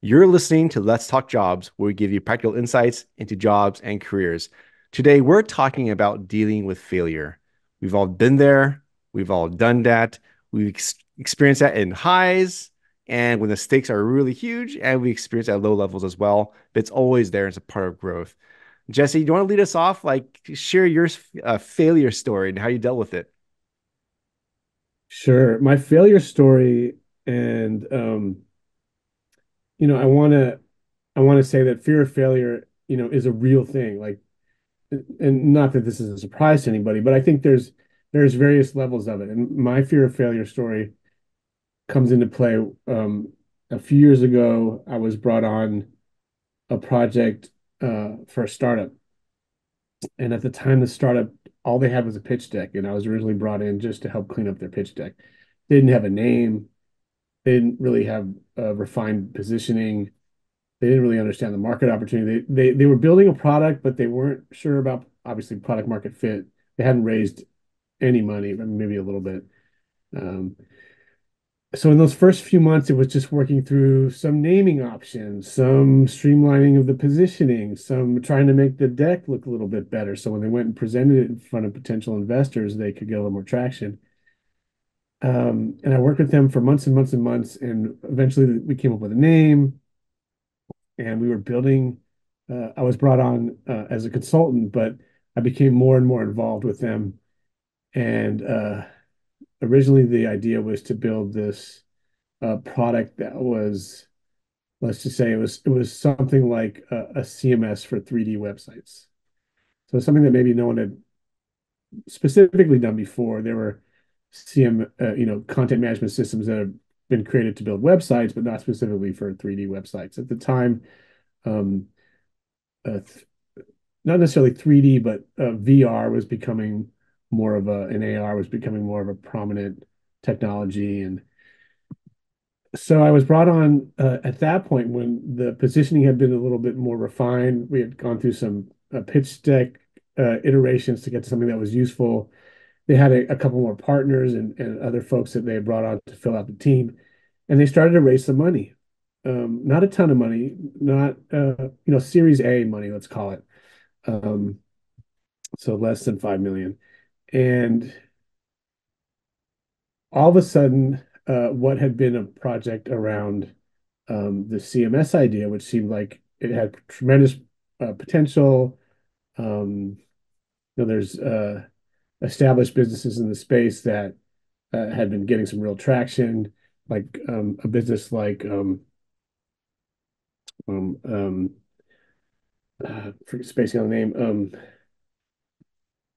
You're listening to Let's Talk Jobs, where we give you practical insights into jobs and careers. Today, we're talking about dealing with failure. We've all been there, we've all done that. We've experienced that in highs and when the stakes are really huge, and we experience at low levels as well. But it's always there. It's a part of growth. Jesse, do you want to lead us off? Like, share your failure story and how you dealt with it. Sure. My failure story, and I want to say that fear of failure, is a real thing. Like, and not that this is a surprise to anybody, but I think there's various levels of it. And my fear of failure story comes into play. A few years ago, I was brought on a project for a startup, and at the time, the startup all they had was a pitch deck, and I was originally brought in just to help clean up their pitch deck. They didn't have a name. They didn't really have refined positioning. They didn't really understand the market opportunity. They were building a product, but they weren't sure about obviously product market fit. They hadn't raised any money, maybe a little bit. Um, so in those first few months, it was just working through some naming options, some streamlining of the positioning, some trying to make the deck look a little bit better. So when they went and presented it in front of potential investors, they could get a little more traction. And I worked with them for months and months and months, and eventually we came up with a name, and we were building. I was brought on as a consultant, but I became more and more involved with them. And originally, the idea was to build this product that was, let's just say, it was something like a CMS for 3D websites. So something that maybe no one had specifically done before. There were content management systems that have been created to build websites, but not specifically for 3D websites. At the time, um, th not necessarily 3D, but VR was becoming and AR was becoming more of a prominent technology. And so I was brought on at that point when the positioning had been a little bit more refined. We had gone through some pitch deck iterations to get to something that was useful. They had a couple more partners and other folks that they had brought on to fill out the team, and they started to raise some money. Not a ton of money, not Series A money, let's call it. Um, so less than 5 million. And all of a sudden, what had been a project around the CMS idea, which seemed like it had tremendous potential. There's established businesses in the space that had been getting some real traction, like a business like um, um, spacing on the name,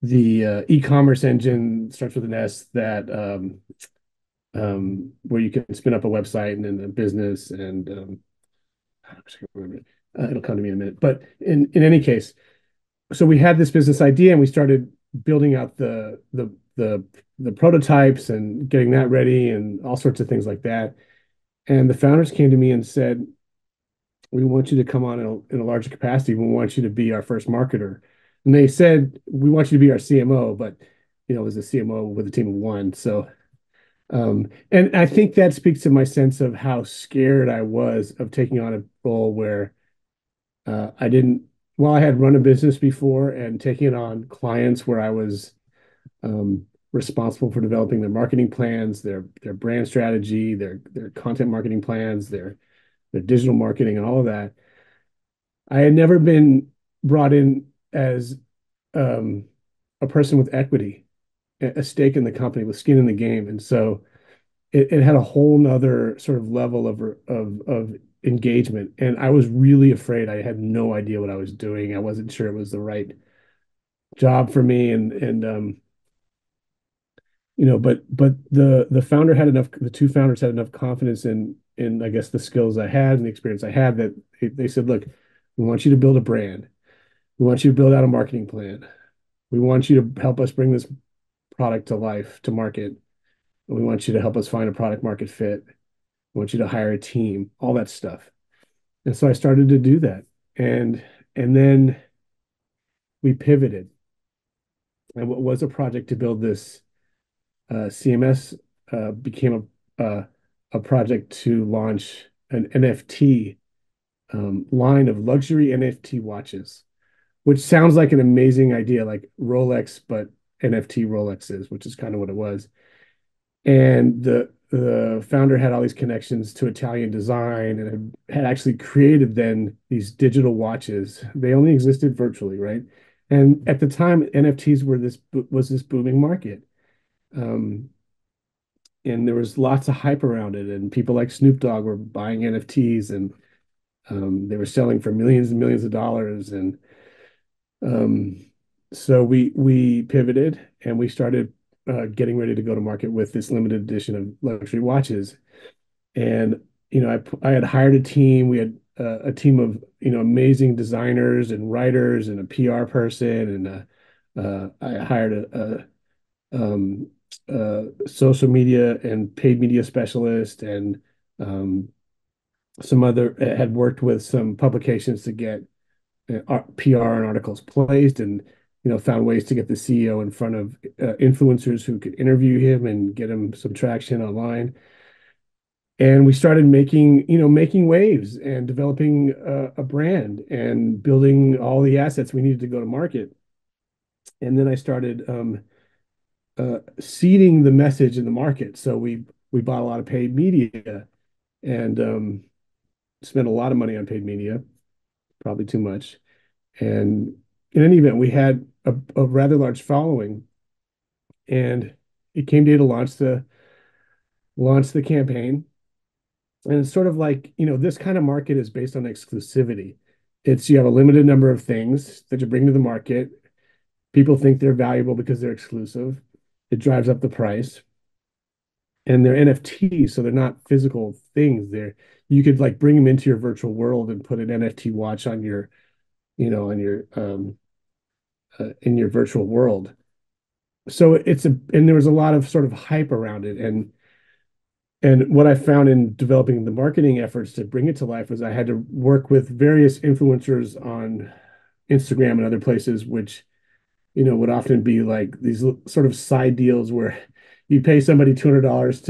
the e-commerce engine starts with an S that where you can spin up a website and then a business and I can't remember it. It'll come to me in a minute. But in any case, so we had this business idea and we started building out the prototypes and getting that ready and all sorts of things like that. And the founders came to me and said, "We want you to come on in a larger capacity. We want you to be our first marketer." And they said, "We want you to be our CMO," but it was a CMO with a team of one. So and I think that speaks to my sense of how scared I was of taking on a role where I didn't, well, I had run a business before and taking on clients where I was responsible for developing their marketing plans, their brand strategy, their content marketing plans, their digital marketing, and all of that. I had never been brought in as um, a person with equity, a stake in the company with skin in the game. And so it had a whole nother sort of level of engagement. And I was really afraid. I had no idea what I was doing. I wasn't sure it was the right job for me. But the two founders had enough confidence in I guess the skills I had and the experience I had that they said, look, we want you to build a brand. We want you to build out a marketing plan. We want you to help us bring this product to life, to market. We want you to help us find a product market fit. We want you to hire a team, all that stuff. And so I started to do that. And then we pivoted. And what was a project to build this CMS became a project to launch an NFT line of luxury NFT watches, which sounds like an amazing idea, like Rolex, but NFT Rolexes, which is kind of what it was. And the founder had all these connections to Italian design and had actually created then these digital watches. They only existed virtually, right? And at the time, NFTs were this booming market. Um, and there was lots of hype around it, and people like Snoop Dogg were buying NFTs, and they were selling for millions and millions of dollars. And um, so we pivoted and we started getting ready to go to market with this limited edition of luxury watches. And I had hired a team. We had a team of amazing designers and writers and a PR person, and I hired social media and paid media specialist, and um, some other had worked with some publications to get PR and articles placed, and found ways to get the CEO in front of influencers who could interview him and get him some traction online. And we started making waves and developing a brand and building all the assets we needed to go to market. And then I started seeding the message in the market. So we bought a lot of paid media and spent a lot of money on paid media, probably too much. And in any event, we had a rather large following, and it came day to launch the campaign. And it's sort of like, this kind of market is based on exclusivity. It's you have a limited number of things that you bring to the market. People think they're valuable because they're exclusive. It drives up the price. And they're NFTs, so they're not physical things. You could like bring them into your virtual world and put an NFT watch on your, on your in your virtual world. So and there was a lot of sort of hype around it. And what I found in developing the marketing efforts to bring it to life was I had to work with various influencers on Instagram and other places, which, would often be like these sort of side deals where you pay somebody $200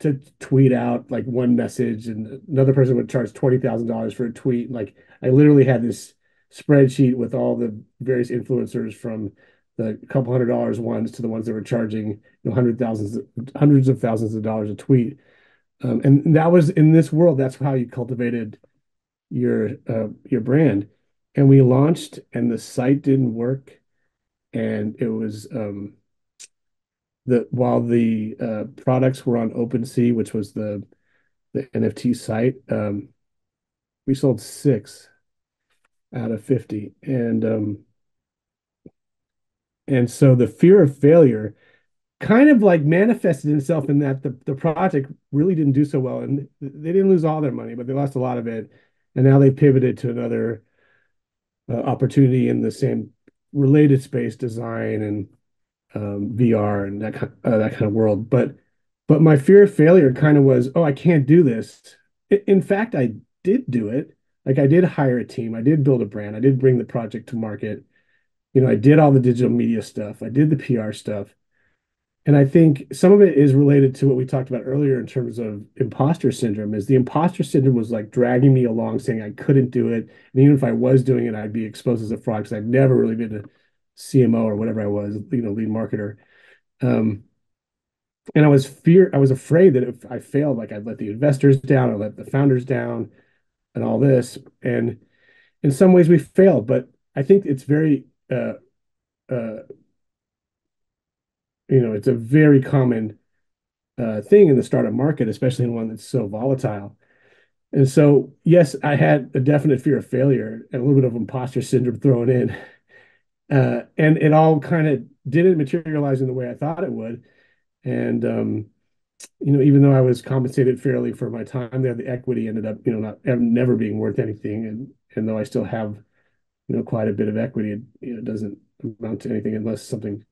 to tweet out like one message, and another person would charge $20,000 for a tweet. Like I literally had this spreadsheet with all the various influencers from the couple $100 ones to the ones that were charging hundreds of thousands of dollars a tweet. And that was in this world. That's how you cultivated your brand. And we launched, and the site didn't work, and it was while the products were on OpenSea, which was the NFT site, we sold 6 out of 50, and so the fear of failure kind of like manifested itself in that the project really didn't do so well, and they didn't lose all their money, but they lost a lot of it, and now they pivoted to another opportunity in the same related space, design and VR and that kind of world. But my fear of failure kind of was, oh, I can't do this. In fact, I did do it. Like I did hire a team. I did build a brand. I did bring the project to market. I did all the digital media stuff. I did the PR stuff. And I think some of it is related to what we talked about earlier in terms of imposter syndrome, is the imposter syndrome was like dragging me along saying I couldn't do it. And even if I was doing it, I'd be exposed as a fraud because I'd never really been a CMO or whatever I was, lead marketer. Um, and I was afraid that if I failed, like I'd let the investors down or let the founders down and all this. And in some ways we failed, but I think it's very, uh, it's a very common thing in the startup market, especially in one that's so volatile. And so, yes, I had a definite fear of failure and a little bit of imposter syndrome thrown in. And it all kind of didn't materialize in the way I thought it would. And, even though I was compensated fairly for my time there, the equity ended up, not never being worth anything. And though I still have, quite a bit of equity, it doesn't amount to anything unless something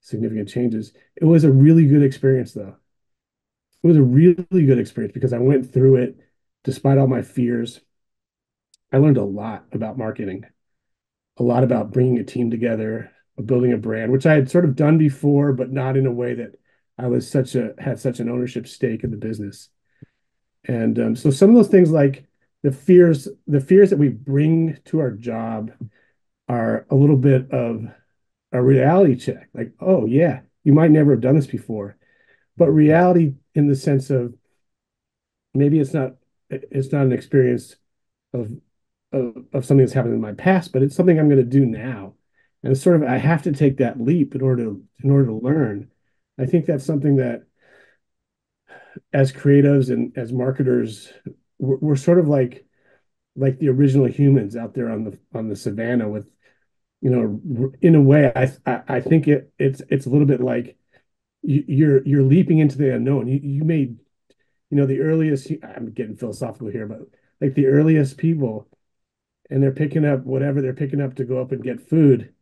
significant changes. It was a really good experience, though. It was a really good experience because I went through it despite all my fears. I learned a lot about marketing, a lot about bringing a team together, building a brand, which I had sort of done before, but not in a way that I was had such an ownership stake in the business. And so some of those things, like the fears that we bring to our job are a little bit of a reality check. Like, oh yeah, you might never have done this before, but reality in the sense of maybe it's not an experience of of something that's happened in my past, but it's something I'm going to do now. And it's sort of I have to take that leap in order to learn. I think that's something that as creatives and as marketers, we're sort of like the original humans out there on the savannah with in a way I think it's a little bit like you're leaping into the unknown. You made the earliest. I'm getting philosophical here, but like the earliest people, and they're picking up whatever they're picking up to go up and get food,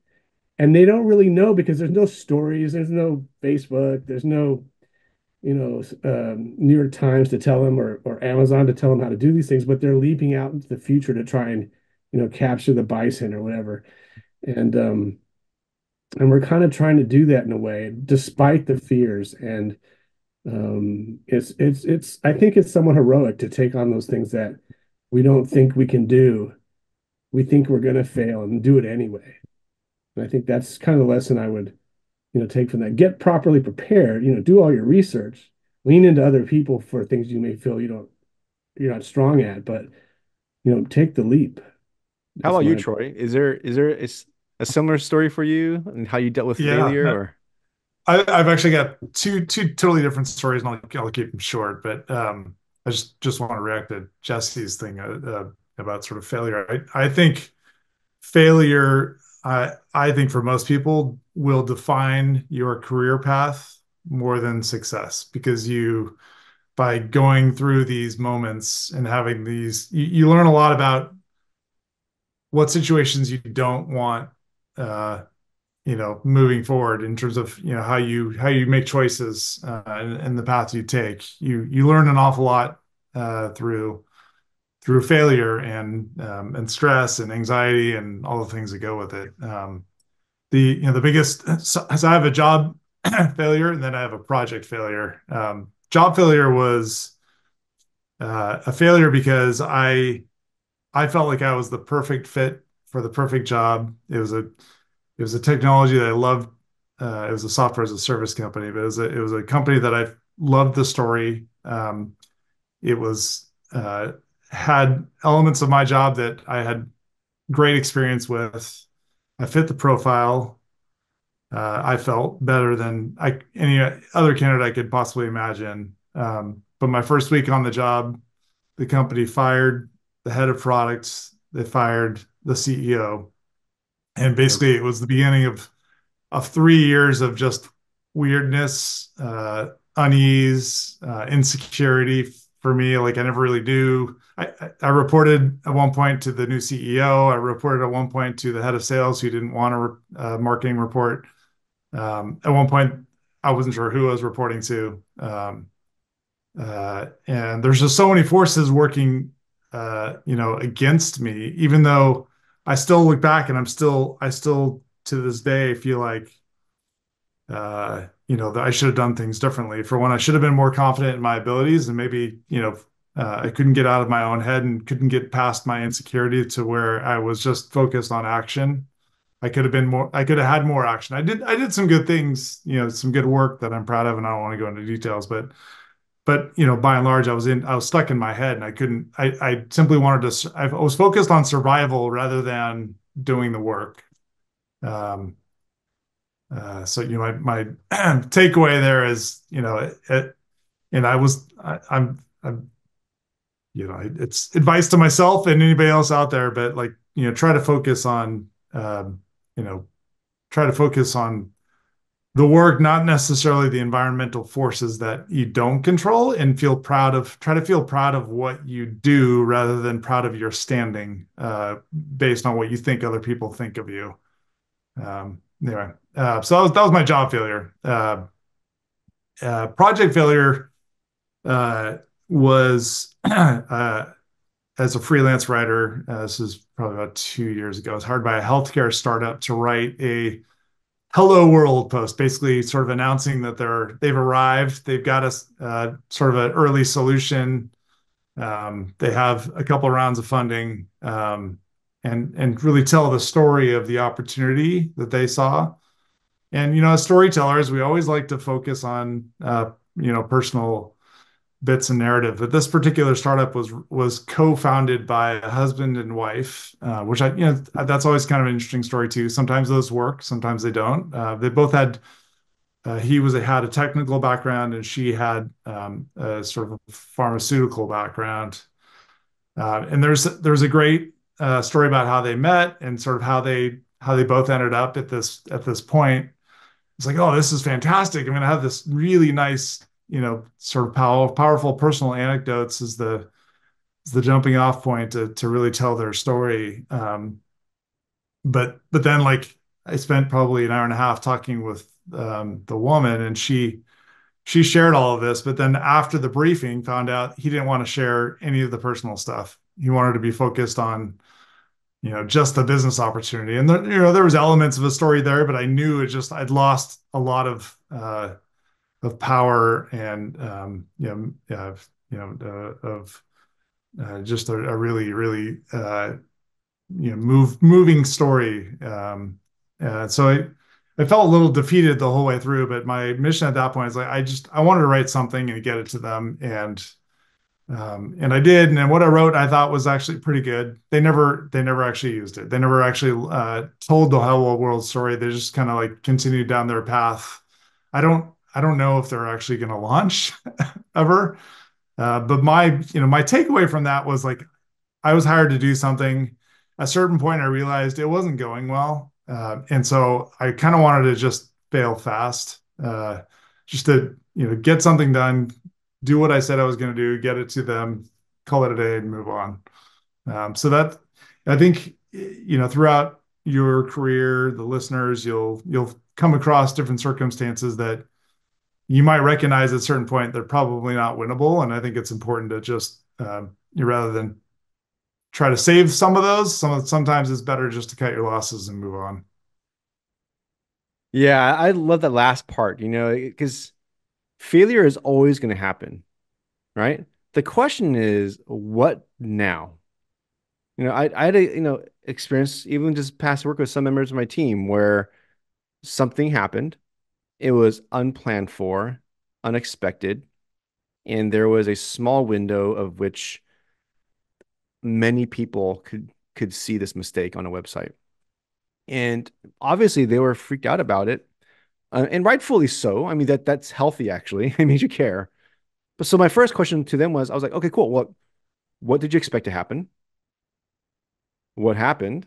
and they don't really know because there's no stories, there's no Facebook, there's no New York Times to tell them or Amazon to tell them how to do these things, but they're leaping out into the future to try and capture the bison or whatever, and um, and we're kind of trying to do that in a way despite the fears and it's I think it's somewhat heroic to take on those things that we don't think we can do. We think we're going to fail and do it anyway. And I think that's kind of the lesson I would, take from that. Get properly prepared, do all your research, lean into other people for things you may feel you're not strong at, but take the leap. How That's about you, my Troy? Is there a similar story for you and how you dealt with Yeah, failure no, or I've actually got two totally different stories, and I'll keep them short. But I just want to react to Jesse's thing about sort of failure. I think failure, I think for most people will define your career path more than success because by going through these moments and having you learn a lot about what situations you don't want. Uh, moving forward in terms of how you make choices and the path you take. You learn an awful lot through failure and stress and anxiety and all the things that go with it. The biggest so I have a job failure and then I have a project failure. Job failure was a failure because I felt like I was the perfect fit for the perfect job. It was a technology that I loved. It was a software as a service company, but it was a company that I loved the story. It was had elements of my job that I had great experience with. I fit the profile. I felt better than any other candidate I could possibly imagine. But my first week on the job, the company fired the head of products. They fired the CEO, and yeah. basically it was the beginning of 3 years of just weirdness, unease, insecurity for me. Like I never really knew. I reported at one point to the new CEO. I reported at one point to the head of sales who didn't want a marketing report. At one point, I wasn't sure who I was reporting to. And there's just so many forces working, against me, even though I still look back and I still to this day feel like that I should have done things differently. For one, I should have been more confident in my abilities, and maybe, I couldn't get out of my own head and couldn't get past my insecurity to where I was just focused on action. I could have had more action. I did some good things, some good work that I'm proud of, and I don't want to go into details, but by and large, I was stuck in my head and I simply wanted to, I was focused on survival rather than doing the work. Um, so my takeaway there is and I'm it's advice to myself and anybody else out there, but like try to focus on you know try to focus on the work, not necessarily the environmental forces that you don't control, and try to feel proud of what you do rather than proud of your standing based on what you think other people think of you. Anyway, so that was my job failure. Project failure uh, was as a freelance writer. This is probably about 2 years ago. I was hired by a healthcare startup to write a hello world post, basically sort of announcing that they've arrived. They've got a sort of an early solution They have a couple of rounds of funding, and really tell the story of the opportunity that they saw. And as storytellers, we always like to focus on personal bits and narrative. But this particular startup was co-founded by a husband and wife, which that's always kind of an interesting story too. Sometimes those work, sometimes they don't. They both had had a technical background, and she had a sort of pharmaceutical background. And there's a great story about how they met and sort of how they both ended up at this point. It's like, oh, this is fantastic. I'm going to have this really nice, sort of powerful personal anecdotes as the jumping off point to really tell their story. But then, like, I spent probably an hour and a half talking with the woman, and she shared all of this, but then after the briefing found out he didn't want to share any of the personal stuff. He wanted to be focused on just the business opportunity. And there was elements of a story there, but I knew I'd lost a lot of power and of just a really really moving story. So I felt a little defeated the whole way through, but my mission at that point is like I wanted to write something and get it to them, and I did. And then what I wrote, I thought was actually pretty good. They never actually used it. They never actually told the Hello World story. They just kind of like continued down their path. I don't know if they're actually going to launch ever. But my takeaway from that was like I was hired to do something. At a certain point, I realized it wasn't going well, and so I kind of wanted to just fail fast, just to get something done, do what I said I was going to do, get it to them, call it a day, and move on. So that I think throughout your career, the listeners, you'll come across different circumstances that you might recognize at a certain point they're probably not winnable, and I think it's important to just rather than try to save some of those, sometimes it's better just to cut your losses and move on. Yeah, I love that last part, because failure is always going to happen, right? The question is, what now? I had a, experience even just past work with some members of my team where something happened. It was unplanned for, unexpected, and there was a small window of which many people could see this mistake on a website. And obviously they were freaked out about it, and rightfully so. I mean that's healthy actually. It means you care. But so my first question to them was, I was like, okay, cool. What did you expect to happen? What happened?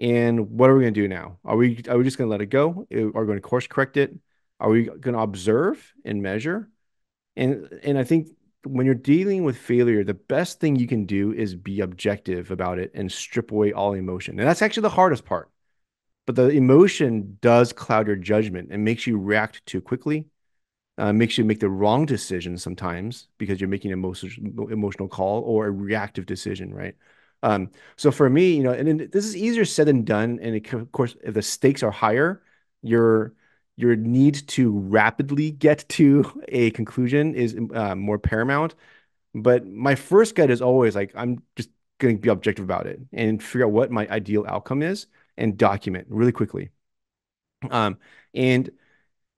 And what are we going to do now? Are we just going to let it go? Are we going to course correct it? Are we going to observe and measure? And I think when you're dealing with failure, the best thing you can do is be objective about it and strip away all emotion. And that's actually the hardest part. But the emotion does cloud your judgment and makes you react too quickly, makes you make the wrong decision sometimes because you're making an emotional call or a reactive decision, right? So for me, and this is easier said than done. And of course, if the stakes are higher, your your need to rapidly get to a conclusion is more paramount. But my first gut is always like, I'm just going to be objective about it and figure out what my ideal outcome is and document really quickly. And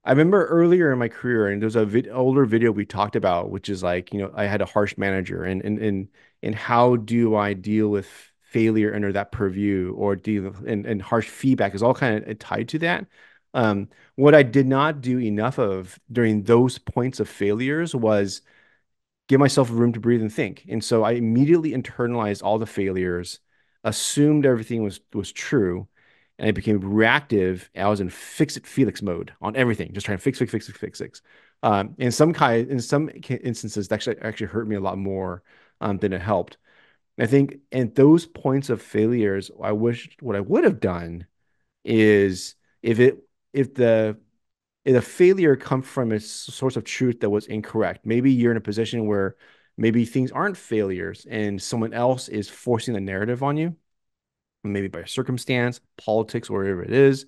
I remember earlier in my career, and there's a older video we talked about, which is like, I had a harsh manager, and how do I deal with failure under that purview, or deal with, and harsh feedback is all kind of tied to that. What I did not do enough of during those points of failures was give myself room to breathe and think. And so I immediately internalized all the failures, assumed everything was true, and I became reactive. I was in fix it Felix mode on everything, just trying to fix. In some instances, that actually hurt me a lot more than it helped. I think in those points of failures, I wish what I would have done is if it if the failure come from a source of truth that was incorrect. Maybe you're in a position where maybe things aren't failures and someone else is forcing the narrative on you, maybe by circumstance, politics, or whatever it is.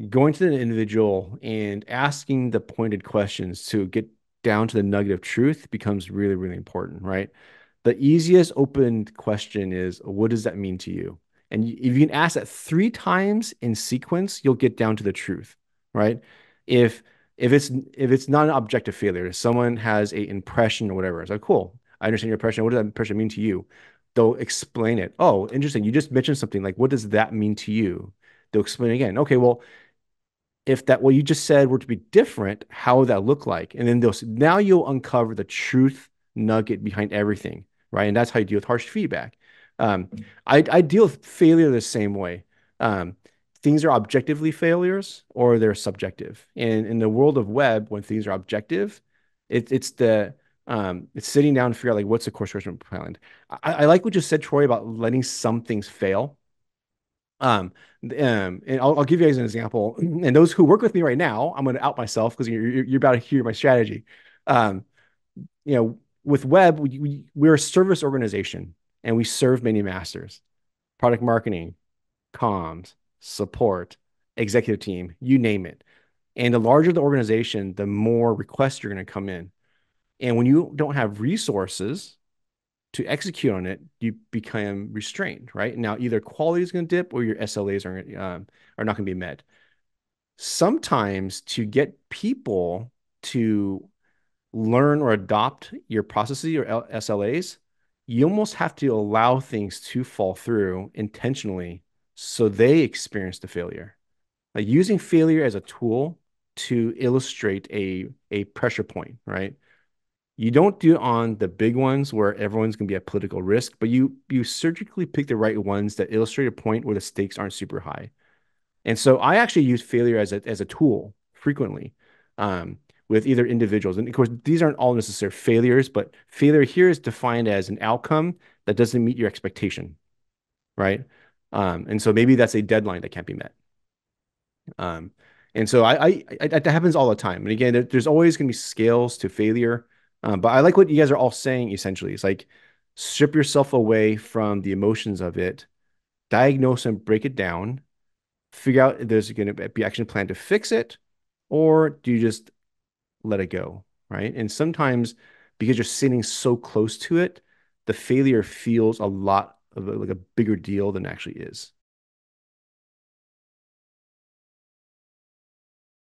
Going to the individual and asking the pointed questions to get down to the nugget of truth becomes really, really important, right? The easiest open question is, what does that mean to you? And if you can ask that 3 times in sequence, you'll get down to the truth, right? If if it's not an objective failure, if someone has a impression or whatever, it's like, cool, I understand your impression. What does that impression mean to you? They'll explain it. Oh, interesting. You just mentioned something like, what does that mean to you? They'll explain again. Okay, well, if that what you just said were to be different, how would that look like? And then they'll now you'll uncover the truth nugget behind everything, right? And that's how you deal with harsh feedback. Um, I deal with failure the same way. Um, Things are objectively failures or they're subjective. And in the world of web, when things are objective, it's sitting down and figure out like what's the course correction plan. I like what you said, Troy, about letting some things fail. And I'll give you guys an example. And those who work with me right now, I'm going to out myself because you're about to hear my strategy. Um, with web, we're a service organization and we serve many masters, product marketing, comms, support, executive team, you name it. And the larger the organization, the more requests you're going to come in. And when you don't have resources to execute on it, you become restrained, right? Now, either quality is going to dip or your SLAs are not going to be met. Sometimes to get people to learn or adopt your processes or SLAs, you almost have to allow things to fall through intentionally so they experience the failure. Like using failure as a tool to illustrate a pressure point, right? You don't do it on the big ones where everyone's going to be at political risk, but you surgically pick the right ones that illustrate a point where the stakes aren't super high. And so I actually use failure as a tool frequently with either individuals. And of course, these aren't all necessary failures, but failure here is defined as an outcome that doesn't meet your expectation, right? And so maybe that's a deadline that can't be met. Um, and so that happens all the time. And again, there's always going to be scales to failure. But I like what you guys are all saying essentially. It's like strip yourself away from the emotions of it, diagnose and break it down, figure out if there's going to be action plan to fix it, or do you just let it go, right? And sometimes because you're sitting so close to it, the failure feels a lot of like a bigger deal than it actually is.